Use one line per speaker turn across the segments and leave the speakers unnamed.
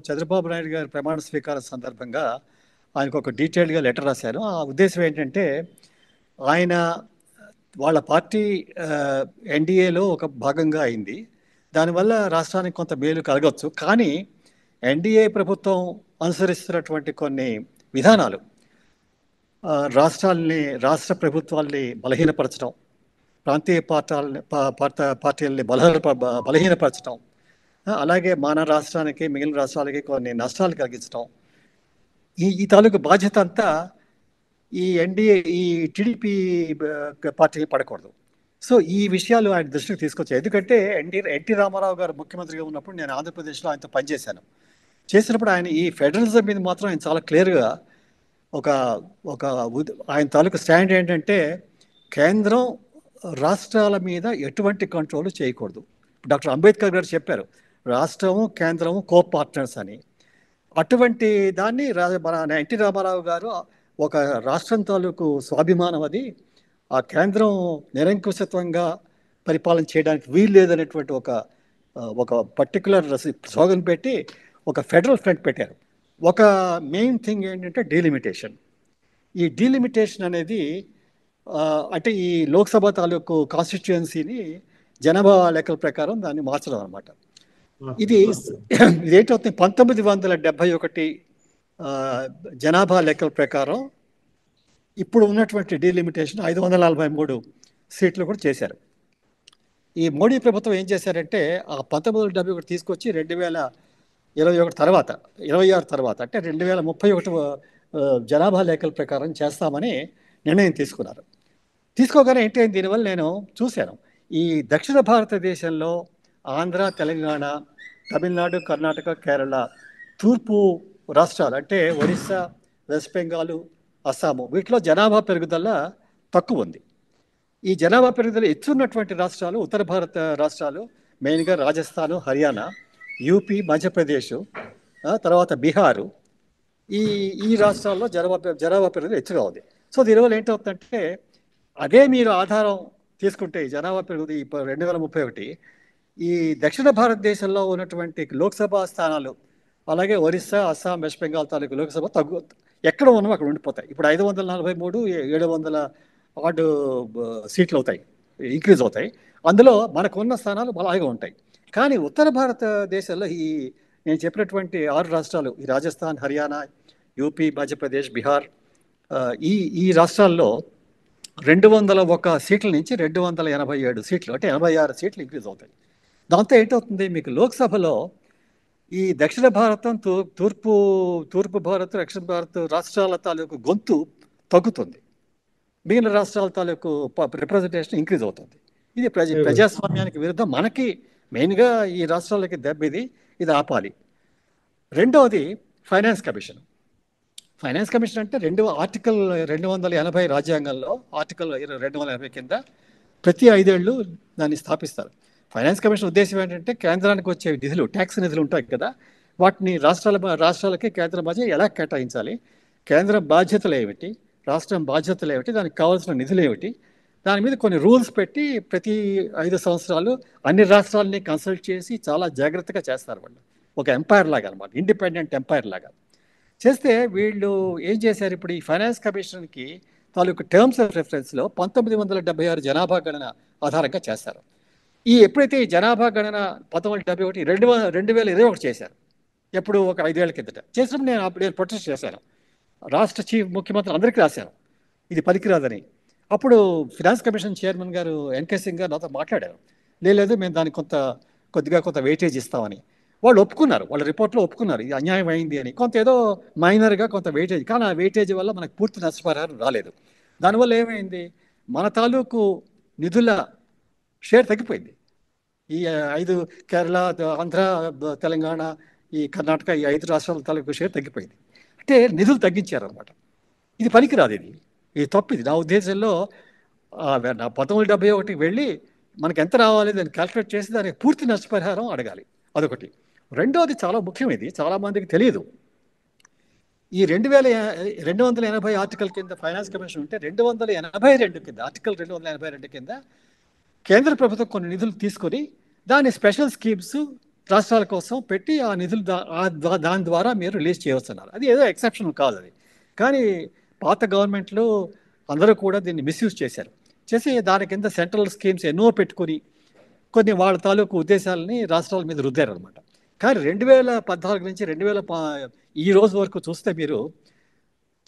చంద్రబాబు నాయుడు గారి ప్రమాణ స్వీకారం సందర్భంగా ఆయనకు ఒక డీటెయిల్డ్గా లెటర్ రాశారు. ఆ ఉద్దేశం ఏంటంటే ఆయన వాళ్ళ పార్టీ ఎన్డీఏలో ఒక భాగంగా అయింది. దానివల్ల రాష్ట్రానికి కొంత మేలు కలగవచ్చు. కానీ ఎన్డీఏ ప్రభుత్వం అనుసరిస్తున్నటువంటి కొన్ని విధానాలు రాష్ట్ర ప్రభుత్వాల్ని బలహీనపరచడం, ప్రాంతీయ పార్టీలని బలహీనపరచడం, అలాగే మన రాష్ట్రానికి మిగిలిన రాష్ట్రాలకి కొన్ని నష్టాలు కలిగించడం, ఈ తాలూకు బాధ్యత అంతా ఈ టీడీపీ పార్టీకి పడకూడదు. సో ఈ విషయాలు ఆయన దృష్టికి తీసుకొచ్చాయి. ఎందుకంటే ఎన్టీ రామారావు గారు ముఖ్యమంత్రిగా ఉన్నప్పుడు నేను ఆంధ్రప్రదేశ్లో ఆయనతో పనిచేశాను. చేసినప్పుడు ఆయన ఈ ఫెడరలిజం మీద మాత్రం ఆయన చాలా క్లియర్గా ఒక ఒక ఆయన తాలూకు స్టాండ్ ఏంటంటే కేంద్రం రాష్ట్రాల మీద ఎటువంటి కంట్రోల్ చేయకూడదు. డాక్టర్ అంబేద్కర్ గారు చెప్పారు, రాష్ట్రము కేంద్రము కో పార్ట్నర్స్ అని. అటువంటి దాన్ని మన ఎన్టీ రామారావు గారు ఒక రాష్ట్రం తాలూకు స్వాభిమానం అది, ఆ కేంద్రం నిరంకుశత్వంగా పరిపాలన చేయడానికి వీలు లేదనేటువంటి ఒక పర్టికులర్ స్లోగన్ పెట్టి ఒక ఫెడరల్ ఫ్రంట్ పెట్టారు. ఒక మెయిన్ థింగ్ ఏంటంటే డీలిమిటేషన్. ఈ డీలిమిటేషన్ అనేది అంటే ఈ లోక్సభ తాలూకు కాన్స్టిట్యుయెన్సీని జనాభా లెక్కల ప్రకారం దాన్ని మార్చడం అనమాట. ఇదేంటవుతుంది, 1971 జనాభా లెక్కల ప్రకారం ఇప్పుడు ఉన్నటువంటి డీలిమిటేషన్ 543 సీట్లు కూడా చేశారు. ఈ మోడీ ప్రభుత్వం ఏం చేశారంటే ఆ 1971 తీసుకొచ్చి 2021 తర్వాత 26 తర్వాత అంటే 2031 జనాభా లెక్కల ప్రకారం చేస్తామని నిర్ణయం తీసుకున్నారు. తీసుకోగానే ఏంటంటే దీనివల్ల నేను చూశాను, ఈ దక్షిణ భారతదేశంలో ఆంధ్ర, తెలంగాణ, తమిళనాడు, కర్ణాటక, కేరళ, తూర్పు రాష్ట్రాలు అంటే ఒరిస్సా, వెస్ట్ బెంగాల్, అస్సాము, వీటిలో జనాభా పెరుగుదల తక్కువ ఉంది. ఈ జనాభా పెరుగుదల ఎత్తున్నటువంటి రాష్ట్రాలు ఉత్తర భారత రాష్ట్రాలు, మెయిన్గా రాజస్థాను, హర్యానా, యూపీ, మధ్యప్రదేశ్, తర్వాత బీహారు, ఈ రాష్ట్రాల్లో జనాభా పెరుగుదల ఎత్తుగా ఉంది. సో దీనివల్ల ఏంటవుతుందంటే అదే మీరు ఆధారం తీసుకుంటే జనాభా పెరుగుదల 2031 ఈ దక్షిణ భారతదేశంలో ఉన్నటువంటి లోక్సభ స్థానాలు, అలాగే ఒరిస్సా, అస్సాం, వెస్ట్ బెంగాల్ తాలూకు లోక్సభ ఎక్కడ ఉన్నామో అక్కడ ఉండిపోతాయి. ఇప్పుడు 543 700 ఆర్డు సీట్లు అవుతాయి, ఇంక్రీజ్ అవుతాయి. అందులో మనకు ఉన్న స్థానాలు అలాగే ఉంటాయి. కానీ ఉత్తర భారతదేశంలో నేను చెప్పినటువంటి 6 రాష్ట్రాలు, ఈ రాజస్థాన్, హర్యానా, యూపీ, మధ్యప్రదేశ్, బీహార్, ఈ రాష్ట్రాల్లో 201 సీట్ల నుంచి 287 సీట్లు అంటే 86 సీట్లు ఇంక్రీజ్ అవుతాయి. దాంతో ఏంటవుతుంది, మీకు లోక్సభలో ఈ దక్షిణ భారతం, తూర్పు భారత్, దక్షిణ భారత్ రాష్ట్రాల తాలూకు గొంతు తగ్గుతుంది, మిగిలిన రాష్ట్రాల తాలూకు రిప్రజెంటేషన్ ఇంక్రీజ్ అవుతుంది. ఇది ప్రజాస్వామ్యానికి విరుద్ధం. మనకి మెయిన్గా ఈ రాష్ట్రాలకి ఇది ఆపాలి. రెండవది ఫైనాన్స్ కమిషన్. ఫైనాన్స్ కమిషన్ అంటే ఆర్టికల్ 280 రాజ్యాంగంలో ఆర్టికల్ 280 కింద ప్రతి 5 ఏళ్ళు దాన్ని స్థాపిస్తారు. ఫైనాన్స్ కమిషన్ ఉద్దేశం ఏంటంటే కేంద్రానికి వచ్చే నిధులు, ట్యాక్స్ నిధులు ఉంటాయి కదా, వాటిని రాష్ట్రాలకి కేంద్రం మధ్య ఎలా కేటాయించాలి, కేంద్రం బాధ్యతలు ఏమిటి, రాష్ట్రం బాధ్యతలు ఏమిటి, దానికి కావాల్సిన నిధులు ఏమిటి, దాని మీద కొన్ని రూల్స్ పెట్టి ప్రతి 5 సంవత్సరాలు అన్ని రాష్ట్రాలని కన్సల్ట్ చేసి చాలా జాగ్రత్తగా చేస్తారు. వాళ్ళు ఒక ఎంపైర్ లాగా అనమాట, ఇండిపెండెంట్ ఎంపైర్ లాగా చేస్తే వీళ్ళు ఏం చేశారు, ఇప్పుడు ఈ ఫైనాన్స్ కమిషన్కి తాలూకు టర్మ్స్ ఆఫ్ రెఫరెన్స్లో 1976 జనాభా గణన ఆధారంగా చేస్తారు. ఎప్పుడైతే ఈ జనాభా గణన 1971 2021 చేశారు, ఎప్పుడు ఒక 5 ఏళ్ల కిందట చేసినప్పుడు నేను ప్రొటెస్ట్ చేశాను. రాష్ట్ర ముఖ్యమంత్రి అందరికీ రాశాను ఇది పనికిరాదని. అప్పుడు ఫినాన్స్ కమిషన్ చైర్మన్ గారు ఎన్కే సింగ్ గారు నాతో మాట్లాడారు, లేదు మేము దానికి కొద్దిగా వెయిటేజ్ ఇస్తామని. వాళ్ళు ఒప్పుకున్నారు, వాళ్ళ రిపోర్ట్లో ఒప్పుకున్నారు ఇది అన్యాయం అయింది అని. ఏదో మైనర్గా కొంత వెయిటేజ్, కానీ ఆ వెయిటేజ్ వల్ల మనకు పూర్తి నష్టపరిహారం రాలేదు. దానివల్ల ఏమైంది, మన తాలూకు నిధుల షేర్ తగ్గిపోయింది. ఈ 5 కేరళ, ఆంధ్ర, తెలంగాణ, ఈ కర్ణాటక, ఈ 5 రాష్ట్రాల తాలూకు షేర్ తగ్గిపోయింది. అంటే నిధులు తగ్గించారనమాట. ఇది పనికిరాదు, ఇది తప్పు. ఇది నా ఉద్దేశంలో 1971 వెళ్ళి మనకు ఎంత రావాలి దాన్ని క్యాల్కులేట్ చేసి దానికి పూర్తి నష్టపరిహారం అడగాలి, అదొకటి. రెండోది చాలా ముఖ్యం, ఇది చాలామందికి తెలియదు. ఈ 280 ఆర్టికల్ కింద ఫైనాన్స్ కమిషన్ ఉంటే 282 కింద ఆర్టికల్ 282 కింద కేంద్ర ప్రభుత్వం కొన్ని నిధులు తీసుకొని దాని స్పెషల్ స్కీమ్స్ రాష్ట్రాల కోసం పెట్టి ఆ నిధులు దాని ద్వారా మీరు రిలీజ్ చేయవస్తున్నారు. అది ఏదో ఎక్సెప్షన్ కాదు అది. కానీ పాత గవర్నమెంట్లు అందరూ కూడా దీన్ని మిస్యూజ్ చేశారు. చేసి దాని కింద సెంట్రల్ స్కీమ్స్ ఎన్నో పెట్టుకొని కొన్ని వాళ్ళ తాలూకు ఉద్దేశాలని రాష్ట్రాల మీద రుద్దారనమాట. కానీ 2014 నుంచి ఈ రోజు వరకు చూస్తే మీరు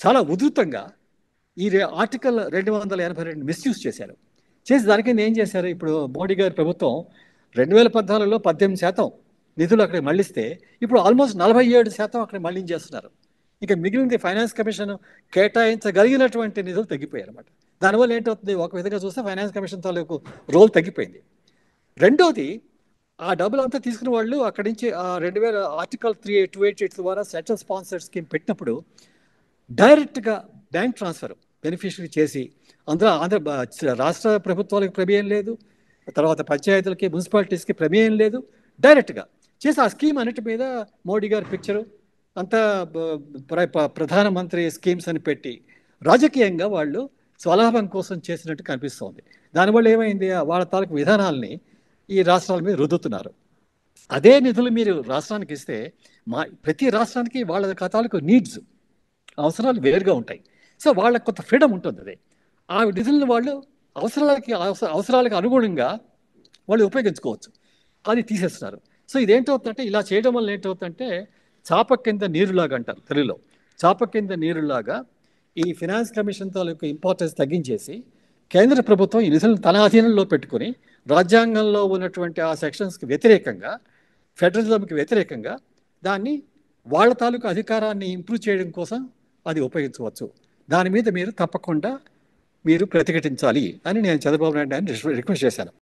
చాలా ఉధృతంగా ఆర్టికల్ 282 మిస్యూజ్ చేశారు. చేసి దానికి ఏం చేశారు, ఇప్పుడు మోడీ గారి ప్రభుత్వం 2014లో 18% నిధులు అక్కడ మళ్ళిస్తే ఇప్పుడు ఆల్మోస్ట్ 47% అక్కడ మళ్ళించేస్తున్నారు. ఇక మిగిలింది ఫైనాన్స్ కమిషన్ కేటాయించగలిగినటువంటి నిధులు తగ్గిపోయారు అనమాట. దానివల్ల ఏంటవుతుంది, ఒక విధంగా చూస్తే ఫైనాన్స్ కమిషన్ తాలూకు రోల్ తగ్గిపోయింది. రెండోది, ఆ డబ్బులు అంతా తీసుకున్న వాళ్ళు అక్కడి నుంచి ఆర్టికల్ 288 ద్వారా సెంట్రల్ స్పాన్సర్డ్ స్కీమ్ పెట్టినప్పుడు డైరెక్ట్గా బ్యాంక్ ట్రాన్స్ఫర్ బెనిఫిషరీ చేసి రాష్ట్ర ప్రభుత్వాలకు ప్రమేయం లేదు, తర్వాత పంచాయతీలకి మున్సిపాలిటీస్కి ప్రమేయం లేదు, డైరెక్ట్గా చేసి ఆ స్కీమ్ అన్నిటి మీద మోడీ గారి పిక్చరు అంతా ప్రధానమంత్రి స్కీమ్స్ అని పెట్టి రాజకీయంగా వాళ్ళు స్వలాభం కోసం చేసినట్టు కనిపిస్తోంది. దానివల్ల ఏమైంది, వాళ్ళ తాలూకు విధానాల్ని ఈ రాష్ట్రాల మీద రుద్దుతున్నారు. అదే నిధులు మీరు రాష్ట్రానికి ఇస్తే ప్రతి రాష్ట్రానికి వాళ్ళ తాలూకు నీడ్స్, అవసరాలు వేరుగా ఉంటాయి. సో వాళ్ళకి కొంత ఫ్రీడమ్ ఉంటుంది. అదే ఆ నిధులను వాళ్ళు అవసరాలకు అనుగుణంగా వాళ్ళు ఉపయోగించుకోవచ్చు. అది తీసేస్తున్నారు. సో ఇదేంటవుతుందంటే, ఇలా చేయడం వల్ల ఏంటవుతుందంటే చాప కింద నీరులాగా అంటారు తెలుగులో. చాప కింద నీరులాగా ఈ ఫినాన్స్ కమిషన్ తాలూకు ఇంపార్టెన్స్ తగ్గించేసి కేంద్ర ప్రభుత్వం ఈ నిధులను తన అధీనంలో పెట్టుకుని రాజ్యాంగంలో ఉన్నటువంటి ఆ సెక్షన్స్కి వ్యతిరేకంగా, ఫెడరలిజంకి వ్యతిరేకంగా దాన్ని వాళ్ళ తాలూకు అధికారాన్ని ఇంప్రూవ్ చేయడం కోసం అది ఉపయోగించవచ్చు. దాని మీద మీరు తప్పకుండా ప్రతిఘటించాలి అని నేను చంద్రబాబు నాయుడు గారిని రిక్వెస్ట్ చేశాను.